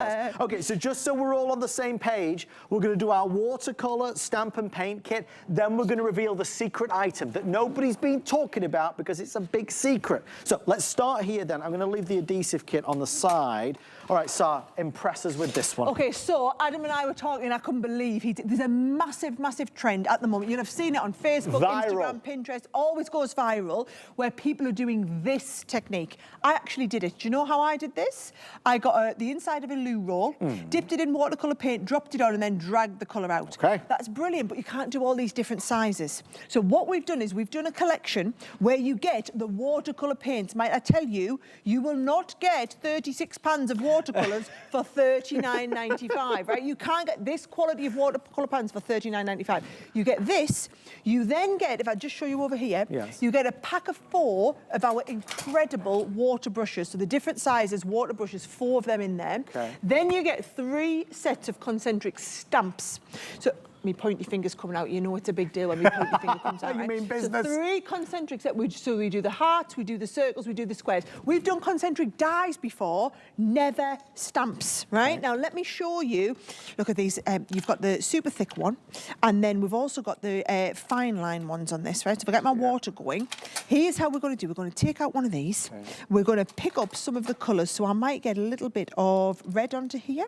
Okay, so just so we're all on the same page, we're going to do our watercolor stamp and paint kit. Then we're going to reveal the secret item that nobody's been talking about because it's a big secret. So let's start here then. I'm going to leave the adhesive kit on the side. All right, Sarah, impress us with this one. Okay, so Adam and I were talking, and I couldn't believe there's a massive, massive trend at the moment. You'll have seen it on Facebook, Instagram, Pinterest, always goes viral, where people are doing this technique. I actually did it. Do you know how I did this? I got the inside of a loo roll, dipped it in watercolor paint, dropped it on, and then dragged the color out. Okay. That's brilliant, but you can't do all these different sizes. So what we've done is we've done a collection where you get the watercolor paints. Might I tell you, you will not get 36 pans of watercolors for $39.95, right? You can't get this quality of watercolor pans for $39.95. You get this, you then get, if I just show you over here, you get a pack of 4 of our incredible water brushes. So the different sizes, water brushes, 4 of them in there. Okay. Then you get 3 sets of concentric stamps. So me pointy fingers coming out, you know it's a big deal when me pointy finger comes out, You right? mean business. So 3 concentrics that we do the hearts, we do the circles, we do the squares. We've done concentric dies before, never stamps, right? Now let me show you, look at these, you've got the super thick one, and then we've also got the fine line ones on this, right? So if I get my water going, here's how we're going to do. We're going to take out one of these, we're going to pick up some of the colours, so I might get a little bit of red onto here,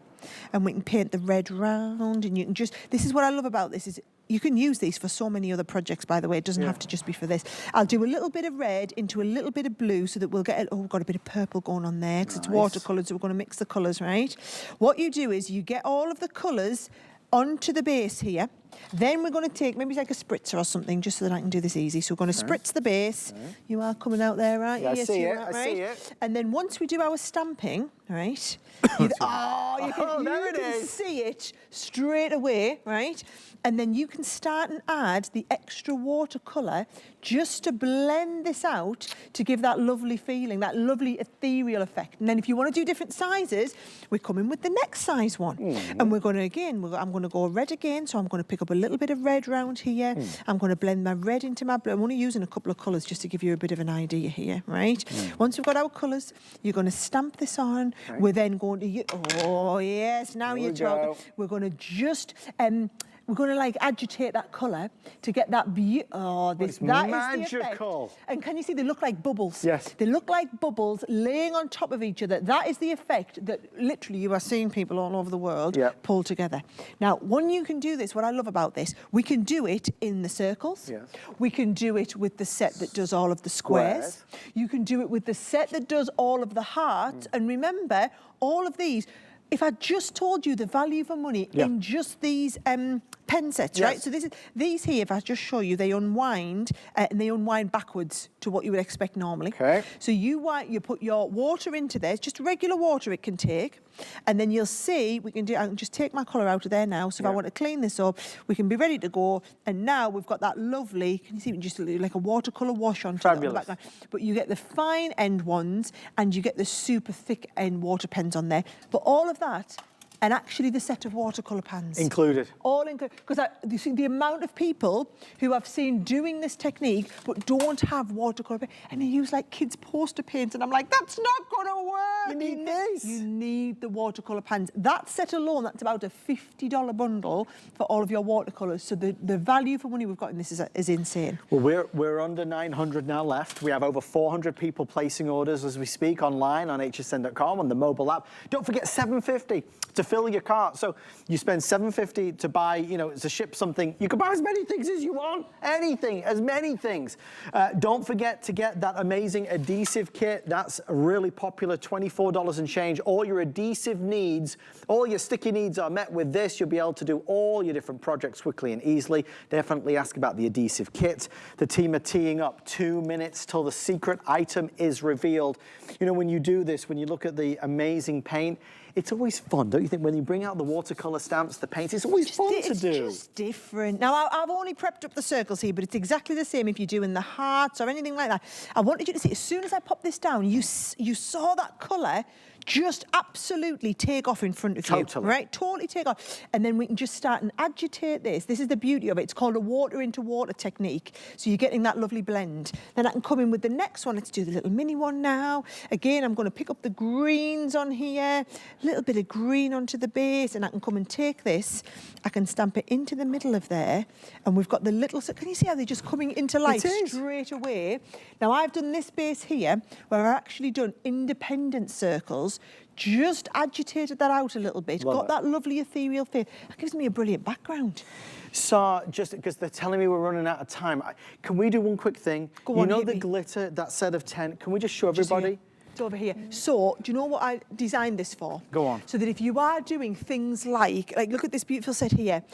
and we can paint the red round, and you can just, this is what I love about this, is you can use these for so many other projects, by the way. It doesn't have to just be for this. I'll do a little bit of red into a little bit of blue so that we'll get, we've got a bit of purple going on there because it's watercolour, so we're going to mix the colours, right? What you do is you get all of the colours onto the base here. Then we're going to take, maybe like a spritzer or something, just so that I can do this easy. So we're going to spritz the base. You are coming out there, aren't you? I Yes, see it, right? I see it. And then once we do our stamping, right? You can see it straight away, right? And then you can start and add the extra watercolour just to blend this out to give that lovely feeling, that lovely ethereal effect. And then if you want to do different sizes, we come in with the next size one. And we're going to, again, I'm going to go red again, so I'm going to pick up a little bit of red round here. I'm going to blend my red into my blue. I'm only using a couple of colours just to give you a bit of an idea here, right? Once we've got our colours, you're going to stamp this on. We're then going to, oh yes, now you're talking. We're going to just, we're going to like agitate that colour to get that that is magical. Is the effect. And can you see they look like bubbles? Yes. They look like bubbles laying on top of each other. That is the effect that literally you are seeing people all over the world pull together. Now, when you can do this, what I love about this, we can do it in the circles. We can do it with the set that does all of the squares. You can do it with the set that does all of the hearts. And remember, all of these, if I just told you the value for money in just these pen sets, right? So these here, if I just show you, they unwind and they unwind backwards to what you would expect normally. So you put your water into there, it's just regular water it can take, and then you'll see, I can just take my colour out of there now, so if I want to clean this up, we can be ready to go, and now we've got that lovely, can you see, just like a watercolour wash onto the background. But you get the fine end ones, and you get the super thick end water pens on there, but all of that, and actually the set of watercolour pans. Included. All included. Because you see the amount of people who I've seen doing this technique but don't have watercolour paint, and they use like kids' poster paints, and I'm like, that's not going to work. You need this. You need the watercolour pans. That set alone, that's about a $50 bundle for all of your watercolours. So the value for money we've got in this is insane. Well, we're under 900 now left. We have over 400 people placing orders as we speak online on hsn.com on the mobile app. Don't forget $7.50 to fill your cart. So you spend $7.50 to buy, to ship something. You can buy as many things as you want. Anything, as many things. Don't forget to get that amazing adhesive kit. That's really popular, $24 and change. All your adhesive needs, all your sticky needs are met with this. You'll be able to do all your different projects quickly and easily. Definitely ask about the adhesive kit. The team are teeing up 2 minutes till the secret item is revealed. When you do this, when you look at the amazing paint, it's always fun, don't you think? When you bring out the watercolor stamps, the paints, it's always fun to do. It's just different. Now, I've only prepped up the circles here, but it's exactly the same if you're doing the hearts or anything like that. I wanted you to see, as soon as I popped this down, you saw that colour just absolutely take off in front of you. Right? Totally take off. And then we can just start and agitate this. This is the beauty of it. It's called a water into water technique. So you're getting that lovely blend. Then I can come in with the next one. Let's do the little mini one now. Again, I'm going to pick up the greens on here, a little bit of green onto the base, and I can come and take this. I can stamp it into the middle of there, and we've got the little, so can you see how they're just coming into life straight away? Now I've done this base here where I've actually done independent circles, just agitated that out a little bit, got that lovely ethereal feel. That gives me a brilliant background. So, just because they're telling me we're running out of time, can we do one quick thing? Go on, you know the glitter, that set of 10, can we just show everybody? It's over here. So, do you know what I designed this for? Go on. So that if you are doing things like look at this beautiful set here.